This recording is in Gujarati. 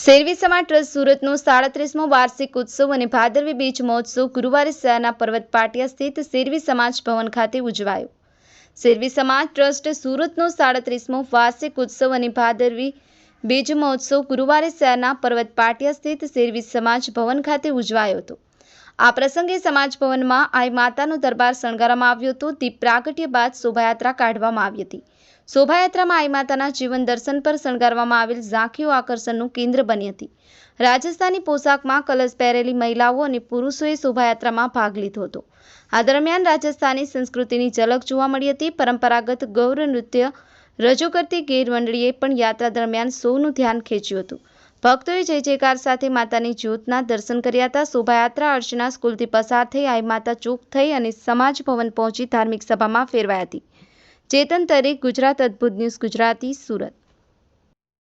શેરવી સમાજ ટ્રસ્ટ સુરતનો 37મો વાર્ષિક ઉત્સવ અને ભાદરવી બીજ મહોત્સવ ગુરુવારે શહેરના પર્વત પાટિયા સ્થિત શેરવી સમાજ ભવન ખાતે ઉજવાયો। શેરવી સમાજ ટ્રસ્ટ સુરતનો 37મો વાર્ષિક ઉત્સવ અને ભાદરવી બીજ મહોત્સવ ગુરુવારે શહેરના પર્વત પાટિયા સ્થિત શેરવી સમાજ ભવન ખાતે ઉજવાયો હતો। આ પ્રસંગે સમાજ ભવનમાં આઈ માતાનો દરબાર શણગારવામાં આવ્યો હતો। દીપ પ્રાગટ્ય બાદ શોભાયાત્રા કાઢવામાં આવી હતી। શોભાયાત્રામાં આઈ માતાના જીવન દર્શન પર શણગારવામાં આવેલ ઝાંખીઓ આકર્ષણનું કેન્દ્ર બની હતી। રાજસ્થાની પોશાકમાં કલશ પહેરેલી મહિલાઓ અને પુરુષોએ શોભાયાત્રામાં ભાગ લીધો હતો। આ દરમિયાન રાજસ્થાની સંસ્કૃતિની ઝલક જોવા મળી હતી। પરંપરાગત ગૌર નૃત્ય રજૂ કરતી ગેર મંડળીએ પણ યાત્રા દરમિયાન સૌનું ધ્યાન ખેંચ્યું હતું। ભક્તોએ જય જયકાર સાથે માતાની જ્યોતના દર્શન કર્યા હતા। શોભાયાત્રા અર્ચના સ્કૂલથી પસાર થઈ આઈ માતા ચોક થઈ અને સમાજ ભવન પહોંચી ધાર્મિક સભામાં ફેરવાઈ હતી। ચેતન તરીક, ગુજરાત અદ્ભુત ન્યૂઝ ગુજરાતી, સુરત।